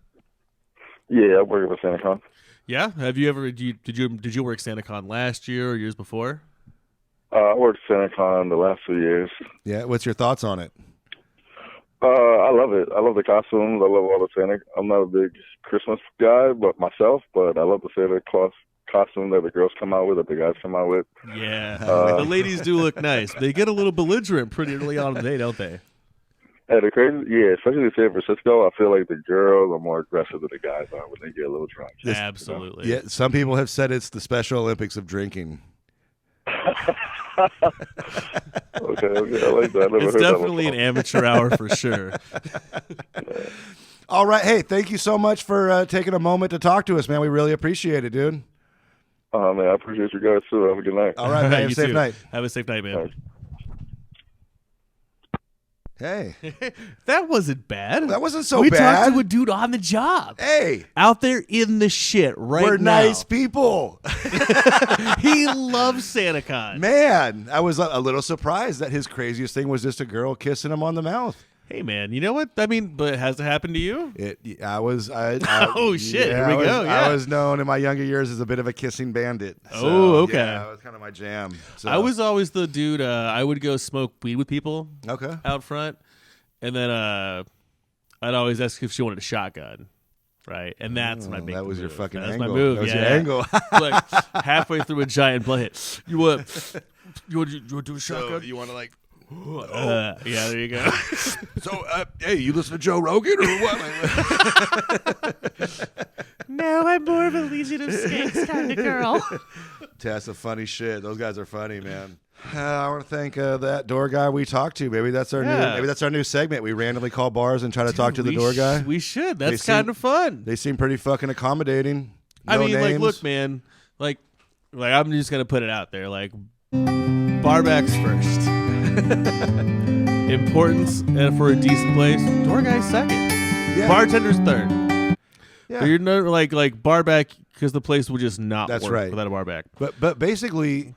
Yeah, I'm working for SantaCon. Yeah? Have you ever, did you work SantaCon last year or years before? I worked SantaCon the last 2 years. Yeah, what's your thoughts on it? I love it. I love the costumes. I love all the Santa. I'm not a big Christmas guy, but I love the Santa Claus costume that the girls come out with, that the guys come out with. Yeah. The ladies do look nice. They get a little belligerent pretty early on in the day, don't they? Hey, especially in San Francisco, I feel like the girls are more aggressive than the guys are when they get a little drunk. Absolutely. Yeah, some people have said it's the Special Olympics of drinking. Okay, I like that. It's definitely an amateur hour for sure. All right. Hey, thank you so much for taking a moment to talk to us, man. We really appreciate it, dude. Man, I appreciate you guys too. Have a good night. All right, man. Have a You safe too. night. Have a safe night, man. Right. Hey, That wasn't bad. that wasn't so we bad. talked to a dude on the job. Hey, Out there in the shit right we're now. nice people. He loves SantaCon. Man, I was a little surprised that his craziest thing was just a girl kissing him on the mouth. Hey, man, you know what? I mean, but has it happened to you? Oh, shit. Here we go. Yeah. I was known in my younger years as a bit of a kissing bandit. So, Oh, okay. Yeah, that was kind of my jam. So. I was always the dude, I would go smoke weed with people Okay. out front, and then I'd always ask if she wanted a shotgun. Right, and that's my big. That was your move. fucking That's angle. my move. That was yeah, your angle. Like halfway through a giant blunt hit. You want to do a So shotgun? you want to like Yeah, there you go. So, hey, you listen to Joe Rogan or what? No, I'm more of a Legion of Skanks kind of girl. That's some funny shit. Those guys are funny, man. I want to thank that door guy we talked to. Maybe that's our new segment. We randomly call bars and try to talk to the door guy. We should. That's kind of fun. They seem pretty fucking accommodating. No I mean, names. like, look, man. Like I'm just gonna put it out there. Like, barbacks first. Importance for a decent place. Door guy second. Yeah. Bartender's third. Yeah. But you're not like barback because the place will just not That's work right. without a barback. But basically,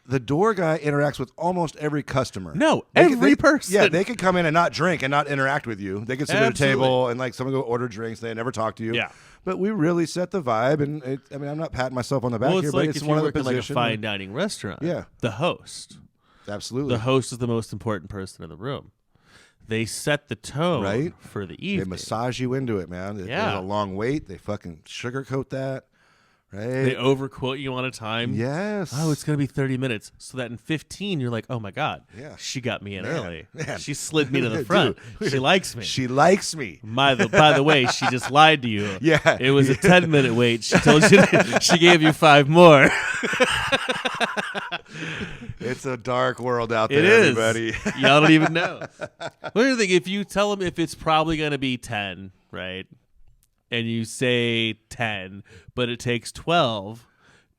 the door guy interacts with almost every customer. No, every person. Yeah, they could come in and not drink and not interact with you. They could sit at a Absolutely. table and like someone go order drinks. They never talk to you. Yeah. But we really set the vibe, and I mean, I'm not patting myself on the back Well, here, it's but like it's if one you of the work in like a positions. fine dining restaurant. Yeah. The host. Absolutely. The host is the most important person in the room. They set the tone Right. for the They evening. massage you into it, man. Yeah. There's a long wait. They fucking sugarcoat that. Right. They overquote you on a time. Yes. Oh, it's going to be 30 minutes. So that in 15, you're like, oh, my God. Yeah. She got me in Man, early. man. She slid me to the front. Dude. She likes me. She likes me. By the way, she just lied to you. Yeah. It was a 10-minute wait. She told you she gave you 5 more. It's a dark world out there, It is. everybody. Y'all don't even know. What do you think? If you tell them if it's probably going to be 10, right? And you say 10, but it takes 12,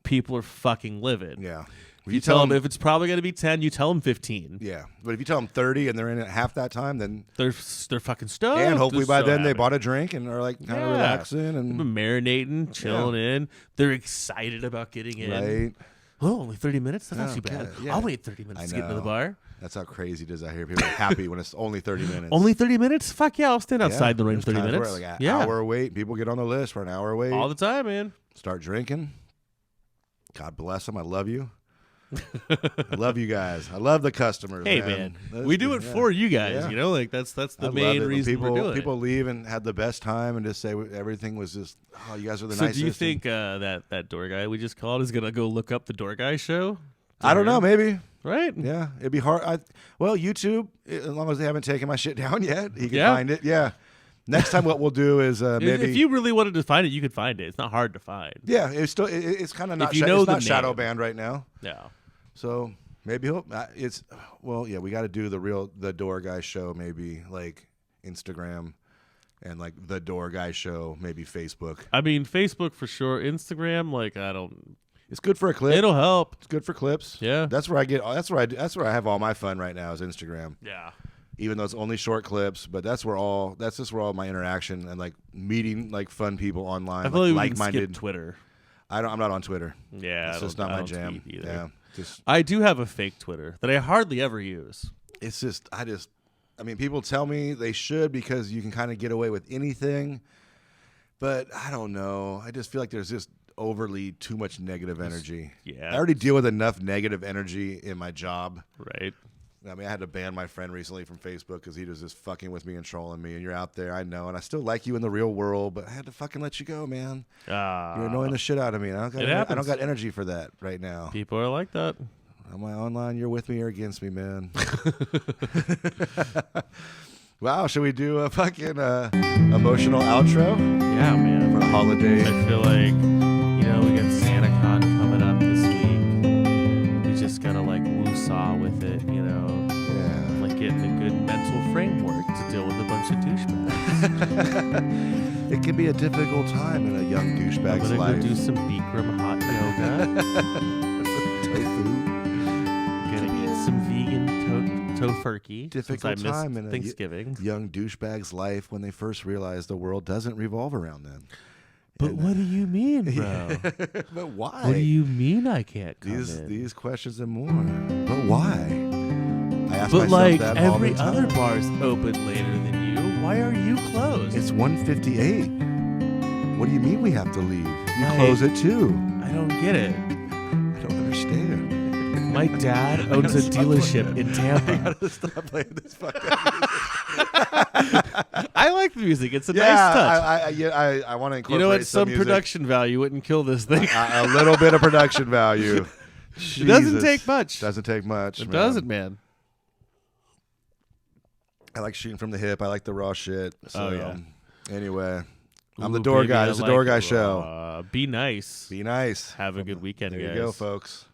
people are fucking livid. Yeah. If you tell them if it's probably going to be 10, you tell them 15. Yeah. But if you tell them 30 and they're in at half that time, then They're fucking stoked. and hopefully They're by so then they happy. bought a drink and are like kind of Yeah. relaxing They've and been marinating, chilling in. They're excited about getting in. right. Oh, only 30 minutes? That's not too Okay, bad. yeah. I'll wait 30 minutes I to get into the know. bar. That's how crazy it is out here. People are happy when it's only 30 minutes. Only 30 minutes? Fuck yeah, I'll stand Yeah, outside the rain there's 30 times minutes. where, like an Yeah. hour wait. People get on the list for an hour wait. All the time, man. Start drinking. God bless them. I love you. I love you guys. I love the customers. Hey, man. man. We do it for you guys. Yeah. You know, like that's I the love main it when reason people, we're doing people it. leave and had the best time and just say everything was just, oh, you guys are the So nicest. do you think that door guy we just called is going to go look up the door guy show? I don't know. Maybe. Right? Yeah. It'd be hard. Well, YouTube, as long as they haven't taken my shit down yet, he can Yeah. find it. Yeah. Next time, what we'll do is maybe. If you really wanted to find it, you could find it. It's not hard to find. Yeah, it's still it's kind of not. If you know it's the not shadow name. banned right now. Yeah. So maybe he'll. It's yeah. We got to do the door guy show. Maybe like Instagram, and like the door guy show. Maybe Facebook. I mean, Facebook for sure. Instagram, like I don't. It's good for a clip. It'll help. It's good for clips. Yeah. That's where I get. That's where I have all my fun right now is Instagram. Yeah. Even though it's only short clips, but that's just where all my interaction and like meeting like fun people online, I feel like we can like-minded. skip Twitter. I'm not on Twitter. Yeah, It's just not my jam. Either. Yeah, just I do have a fake Twitter that I hardly ever use. it's just I mean, people tell me they should because you can kind of get away with anything, but I don't know. I just feel like there's just overly too much negative energy. Yeah. I already deal with enough negative energy in my job. Right. I mean, I had to ban my friend recently from Facebook because he was just fucking with me and trolling me. And you're out there, I know, and I still like you in the real world, but I had to fucking let you go, man. You're annoying the shit out of me. And I don't happens. got energy for that right now. People are like that. Am I online? You're with me or against me, man? Wow, should we do a fucking emotional outro Yeah, man. for the holiday? I feel like, we got SantaCon coming up this week. We just gotta like woo-saw with it, Yeah. like getting a good mental framework to deal with a bunch of douchebags. It can be a difficult time in a young I'm douchebag's gonna life. go do some Bikram hot yoga. Tofu. Gonna eat some vegan tofurkey. Difficult since I time missed in a Thanksgiving. young douchebag's life when they first realize the world doesn't revolve around them. But what do you mean, bro? But why? What do you mean I can't come in? These questions and more. But why? I ask But myself like that all every the time. other bar's open later than you. Why are you closed? It's 1:58. What do you mean we have to leave? You Right. close at 2. I don't get it. I don't understand. My dad owns a dealership in Tampa. gotta stop playing this fucking I like the music. It's a yeah, nice touch. I want to incorporate You know what? Some music. production value wouldn't kill this thing. A little bit of production value. It doesn't Jesus. take much. Doesn't take much. It man. doesn't, man. I like shooting from the hip. I like the raw shit. So, yeah. Anyway, I'm Ooh, the door baby, guy. I It's the like door it guy raw. show. Be nice. Be nice. Have a good weekend, There guys. you go, folks.